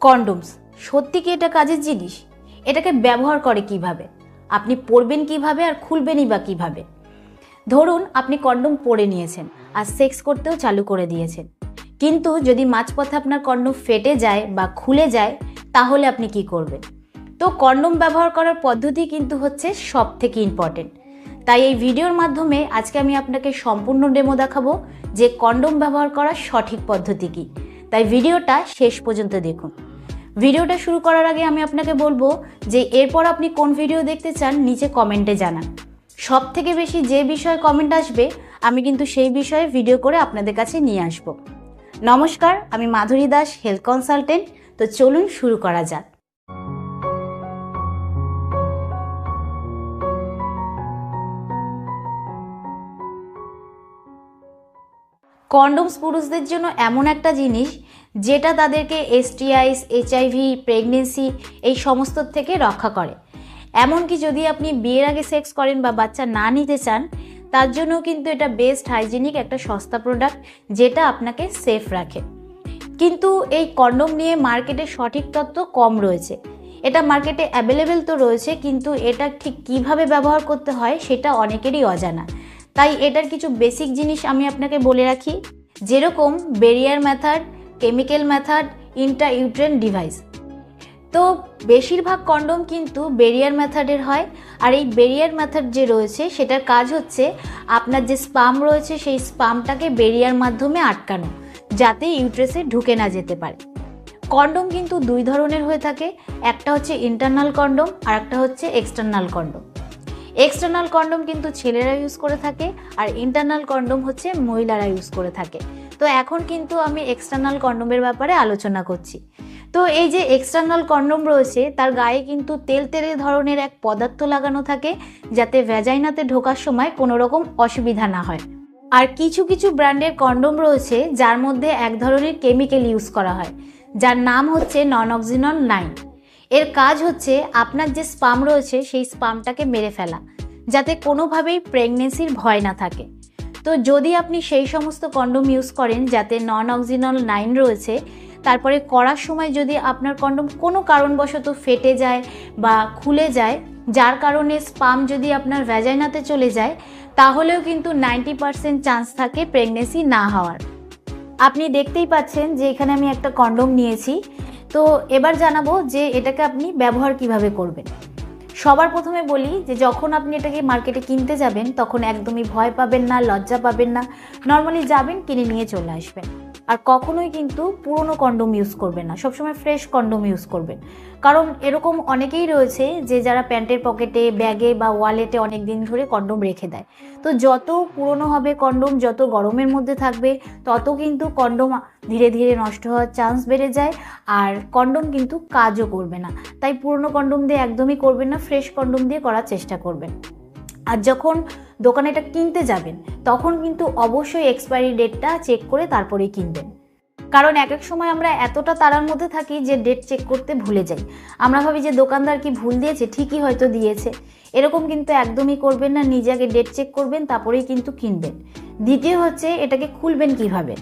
কন্ডোমস সত্যি কি এটা কাজের জিনিস? এটাকে ব্যবহার করে কিভাবে, আপনি পরবেন কিভাবে আর খুলবেনই বা কিভাবে? ধরুন আপনি কন্ডোম পরে নিয়েছেন আর সেক্স করতেও চালু করে দিয়েছেন, কিন্তু যদি মাঝপথে আপনার কন্ডোম ফেটে যায় বা খুলে যায় তাহলে আপনি কি করবেন? তো কন্ডোম ব্যবহার করার পদ্ধতি কিন্তু হচ্ছে সব থেকে ইম্পর্টেন্ট। তাই এই ভিডিওর মাধ্যমে আজকে আমি আপনাকে সম্পূর্ণ ডেমো দেখাবো যে কন্ডোম ব্যবহার করার সঠিক পদ্ধতি কী। তাই ভিডিওটা শেষ পর্যন্ত দেখুন। ভিডিওটা শুরু করার আগে আমি আপনাকে বলবো যে এরপর আপনি কোন ভিডিও দেখতে চান নিচে কমেন্টে জানান। সব থেকে বেশি যে বিষয়ে কমেন্ট আসবে আমি কিন্তু সেই বিষয়ে ভিডিও করে আপনাদের কাছে নিয়ে আসব। নমস্কার, আমি মাধুরী দাস, হেলথ কনসালটেন্ট। তো চলুন শুরু করা যাক। কন্ডোমস পুরুষদের জন্য এমন একটা জিনিস যেটা তাদেরকে এসটিআইস, এইচআইভি, প্রেগনেন্সি এই সমস্ত থেকে রক্ষা করে। এমনকি যদি আপনি বিয়ের আগে সেক্স করেন বা বাচ্চা না নিতে চান, তার জন্য কিন্তু এটা বেস্ট হাইজিনিক একটা সস্তা প্রোডাক্ট যেটা আপনাকে সেফ রাখে। কিন্তু এই কন্ডোম নিয়ে মার্কেটে সঠিক তথ্য কম রয়েছে। এটা মার্কেটে অ্যাভেলেবেল তো রয়েছে, কিন্তু এটা ঠিক কিভাবে ব্যবহার করতে হয় সেটা অনেকেরই অজানা। তাই এটার কিছু বেসিক জিনিস আমি আপনাকে বলে রাখি, যেরকম barrier method, chemical method, Intra-uterine device. তো বেশিরভাগ কন্ডোম কিন্তু ব্যারিয়ার মেথডের হয়। আর এই ব্যারিয়ার মেথড যে রয়েছে সেটার কাজ হচ্ছে আপনার যে স্পাম রয়েছে সেই স্পামটাকে ব্যারিয়ার মাধ্যমে আটকানো, যাতে ইউট্রাসে ঢুকে না যেতে পারে। কন্ডোম কিন্তু দুই ধরনের হয়ে থাকে, একটা হচ্ছে ইন্টারনাল কন্ডোম আর একটা হচ্ছে এক্সটার্নাল কন্ডোম। এক্সটার্নাল কন্ডোম কিন্তু ছেলেরা ইউজ করে থাকে আর ইন্টারনাল কন্ডোম হচ্ছে মহিলারা ইউজ করে থাকে। তো এখন কিন্তু আমি এক্সটার্নাল কন্ডোমের ব্যাপারে আলোচনা করছি। তো এই যে এক্সটার্নাল কন্ডোম রয়েছে তার গায়ে কিন্তু তেলতেলে ধরনের এক পদার্থ লাগানো থাকে, যাতে ভ্যাজাইনাতে ঢোকার সময় কোনো রকম অসুবিধা না হয়। আর কিছু কিছু ব্র্যান্ডের কন্ডোম রয়েছে যার মধ্যে এক ধরনের কেমিক্যাল ইউজ করা হয়, যার নাম হচ্ছে নন-অক্সিনল 9। এর কাজ হচ্ছে আপনার যে স্পাম রয়েছে সেই স্পামটাকে মেরে ফেলা, যাতে কোনোভাবেই প্রেগনেন্সির ভয় না থাকে। তো যদি আপনি সেই সমস্ত কন্ডোম ইউজ করেন যাতে নন-অক্সিনল 9 রয়েছে, তারপরে করার সময় যদি আপনার কন্ডোম কোনো কারণবশত ফেটে যায় বা খুলে যায়, যার কারণে স্পাম যদি আপনার ভ্যাজাইনাতে চলে যায়, তাহলেও কিন্তু 90% চান্স থাকে প্রেগনেন্সি না হওয়ার। আপনি দেখতেই পাচ্ছেন যে এখানে আমি একটা কন্ডোম নিয়েছি। তো এবার জানাবো যে এটাকে আপনি ব্যবহার কিভাবে করবেন। সবার প্রথমে বলি যে যখন আপনি এটাকে মার্কেটে কিনতে যাবেন তখন একদমই ভয় পাবেন না, লজ্জা পাবেন না। নর্মালি যাবেন, কিনে নিয়ে চলে আসবেন। আর কখনোই কিন্তু পুরনো কন্ডোম ইউজ করবেন না, সবসময় ফ্রেশ কন্ডোম ইউজ করবেন। কারণ এরকম অনেকেই রয়েছে যে যারা প্যান্টের পকেটে, ব্যাগে বা ওয়ালেটে অনেক দিন ধরে কন্ডোম রেখে দেয়। তো যত পুরনো হবে কন্ডোম, যত গরমের মধ্যে থাকবে, তত কিন্তু কন্ডোম ধীরে ধীরে নষ্ট হওয়ার চান্স বেড়ে যায় আর কন্ডোম কিন্তু কাজও করবে না। তাই পুরনো কন্ডোম দিয়ে একদমই করবেন না, ফ্রেশ কন্ডোম দিয়ে করার চেষ্টা করবেন। আর যখন দোকানে এটা কিনতে যাবেন তখন কিন্তু অবশ্যই এক্সপায়ারি ডেটটা চেক করে তারপরেই কিনবেন। কারণ এক এক সময় আমরা এতটা তাড়ার মধ্যে থাকি যে ডেট চেক করতে ভুলে যাই। আমরা ভাবি যে দোকানদার কি ভুল দিয়েছে, ঠিকই হয়তো দিয়েছে। এরকম কিন্তু একদমই করবেন না, নিজে আগে ডেট চেক করবেন তারপরেই কিন্তু কিনবেন। দ্বিতীয় হচ্ছে এটাকে খুলবেন কিভাবে,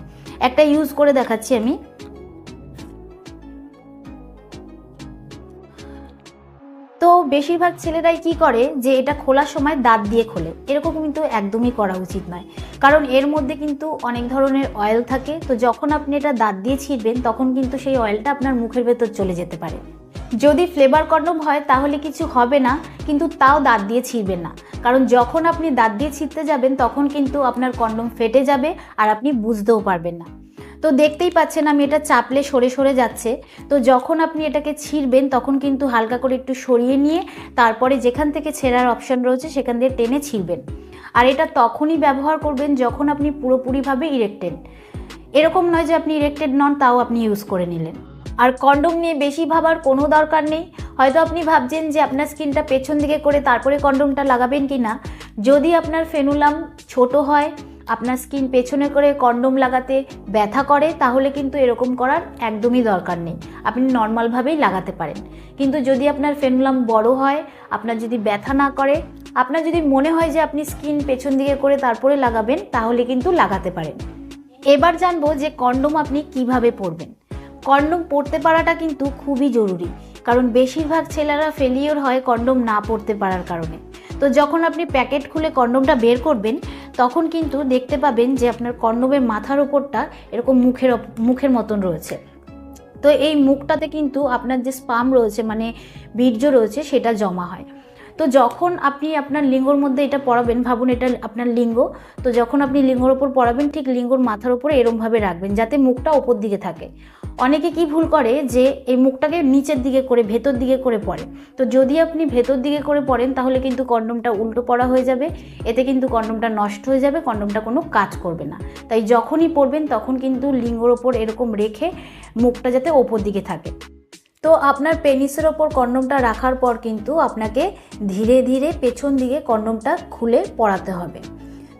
একটা ইউজ করে দেখাচ্ছি আমি। তো বেশিরভাগ ছেলেরাই কি করে যে এটা খোলার সময় দাঁত দিয়ে খোলে, এরকম কিন্তু একদমই করা উচিত নয়। কারণ এর মধ্যে কিন্তু অনেক ধরনের অয়েল থাকে। তো যখন আপনি এটা দাঁত দিয়ে ছিঁড়বেন তখন কিন্তু সেই অয়েলটা আপনার মুখের ভেতর চলে যেতে পারে। যদি ফ্লেভার কন্ডোম হয় তাহলে কিছু হবে না, কিন্তু তাও দাঁত দিয়ে ছিঁড়বেন না। কারণ যখন আপনি দাঁত দিয়ে ছিঁড়তে যাবেন তখন কিন্তু আপনার কন্ডোম ফেটে যাবে আর আপনি বুঝতেও পারবেন না। তো দেখতেই পাচ্ছেন আমি এটা চাপলে সরে সরে যাচ্ছে। তো যখন আপনি এটাকে ছিঁড়বেন তখন কিন্তু হালকা করে একটু সরিয়ে নিয়ে তারপরে যেখান থেকে ছেঁড়ার অপশান রয়েছে সেখান দিয়ে টেনে ছিঁড়বেন। আর এটা তখনই ব্যবহার করবেন যখন আপনি পুরোপুরিভাবে ইরেক্টেড। এরকম নয় যে আপনি ইরেক্টেড নন তাও আপনি ইউজ করে নিলেন। আর কন্ডোম নিয়ে বেশি ভাবার কোনো দরকার নেই। হয়তো আপনি ভাবছেন যে আপনার স্কিনটা পেছন দিকে করে তারপরে কন্ডোমটা লাগাবেন কি না। যদি আপনার ফেনুলাম ছোট হয়, আপনার স্কিন পেছনে করে কন্ডোম লাগাতে ব্যথা করে, তাহলে কিন্তু এরকম করার একদমই দরকার নেই, আপনি নর্মালভাবেই লাগাতে পারেন। কিন্তু যদি আপনার ফেনুলাম বড় হয়, আপনার যদি ব্যথা না করে, আপনার যদি মনে হয় যে আপনি স্কিন পেছন দিকে করে তারপরে লাগাবেন, তাহলে কিন্তু লাগাতে পারেন। এবার জানবো যে কন্ডোম আপনি কিভাবে পরবেন। কন্ডোম পরতে পারাটা কিন্তু খুবই জরুরি, কারণ বেশিরভাগ ছেলেরা ফেলিওর হয় কন্ডোম না পরতে পারার কারণে। তো যখন আপনি প্যাকেট খুলে কন্ডোমটা বের করবেন তখন কিন্তু দেখতে পাবেন যে আপনার কন্ডোমের মাথার ওপরটা এরকম মুখের মতন রয়েছে। তো এই মুখটাতে কিন্তু আপনার যে স্পাম রয়েছে মানে বীর্য রয়েছে সেটা জমা হয়। তো যখন আপনি আপনার লিঙ্গর মধ্যে এটা পরাবেন, ভাবুন এটা আপনার লিঙ্গ, তো যখন আপনি লিঙ্গর ওপর পরাবেন ঠিক লিঙ্গর মাথার ওপরে এরমভাবে রাখবেন যাতে মুখটা ওপর দিকে থাকে। অনেকে কি ভুল করে যে এই মুখটাকে নিচের দিকে করে ভেতর দিকে করে পরে। তো যদি আপনি ভেতর দিকে করে পরেন তাহলে কিন্তু কন্ডোমটা উল্টো পরা হয়ে যাবে, এতে কিন্তু কন্ডোমটা নষ্ট হয়ে যাবে, কন্ডোমটা কোনো কাজ করবে না। তাই যখনই পরবেন তখন কিন্তু লিঙ্গর ওপর এরকম রেখে মুখটা যাতে ওপর দিকে থাকে। তো আপনার পেনিসের ওপর কন্ডোমটা রাখার পর কিন্তু আপনাকে ধীরে ধীরে পেছন দিকে কন্ডোমটা খুলে পরাতে হবে।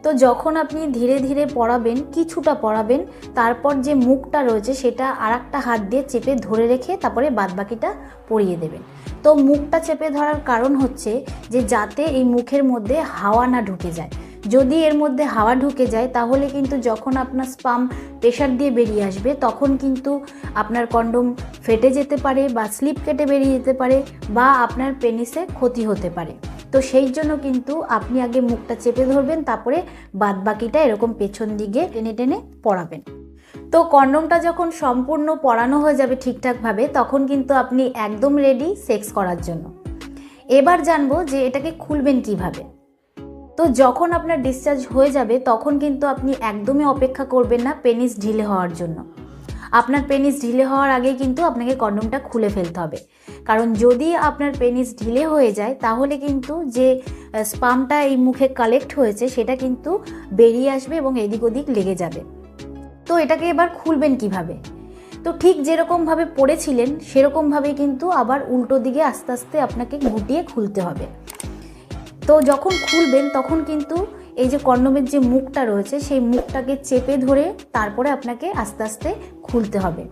তো যখন আপনি ধীরে ধীরে পরাবেন, কিছুটা পরাবেন, তারপর যে মুখটা রয়েছে সেটা আরেকটা হাত দিয়ে চেপে ধরে রেখে তারপরে বাদবাকিটা পরিয়ে দেবেন। তো মুখটা চেপে ধরার কারণ হচ্ছে যে যাতে এই মুখের মধ্যে হাওয়া না ঢুকে যায়। যদি এর মধ্যে হাওয়া ঢুকে যায় তাহলে কিন্তু যখন আপনার স্পাম প্রেশার দিয়ে বেরিয়ে আসবে তখন কিন্তু আপনার কন্ডোম ফেটে যেতে পারে বা স্লিপ কেটে বেরিয়ে যেতে পারে বা আপনার পেনিসে ক্ষতি হতে পারে। তো সেই জন্য কিন্তু আপনি আগে মুখটা চেপে ধরবেন, তারপরে বাদবাকিটা এরকম পেছন দিকে টেনে টেনে পরাবেন। তো কন্ডোমটা যখন সম্পূর্ণ পরানো হয়ে যাবে ঠিকঠাকভাবে তখন কিন্তু আপনি একদম রেডি সেক্স করার জন্য। এবার জানবো যে এটাকে খুলবেন কিভাবে। তো যখন আপনার ডিসচার্জ হয়ে যাবে তখন কিন্তু আপনি একদমই অপেক্ষা করবেন না পেনিস ঢিলে হওয়ার জন্য। আপনার পেনিস ঢিলে হওয়ার আগেই কিন্তু আপনাকে কন্ডোমটা খুলে ফেলতে হবে, কারণ যদি আপনার পেনিস ঢিলে হয়ে যায় তাহলে কিন্তু যে স্পামটা এই মুখে কালেক্ট হয়েছে সেটা কিন্তু বেরিয়ে আসবে এবং এদিক ওদিক লেগে যাবে। তো এটাকে এবার খুলবেন কিভাবে? তো ঠিক যেরকমভাবে পড়েছিলেন সেরকমভাবে কিন্তু আবার উল্টো দিকে আস্তে আস্তে আপনাকে গুটিয়ে খুলতে হবে। তো যখন খুলবেন তখন কিন্তু এই যে কন্ডোমের যে মুখটা রয়েছে সেই মুখটাকে চেপে ধরে তারপরে আপনাকে আস্তে আস্তে খুলতে হবে।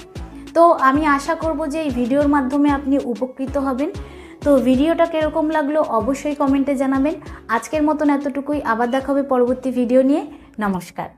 তো আমি আশা করব যে এই ভিডিওর মাধ্যমে আপনি উপকৃত হবেন। তো ভিডিওটা কীরকম লাগলো অবশ্যই কমেন্টে জানাবেন। আজকের মতন এতটুকুই, আবার দেখা হবে পরবর্তী ভিডিও নিয়ে। নমস্কার।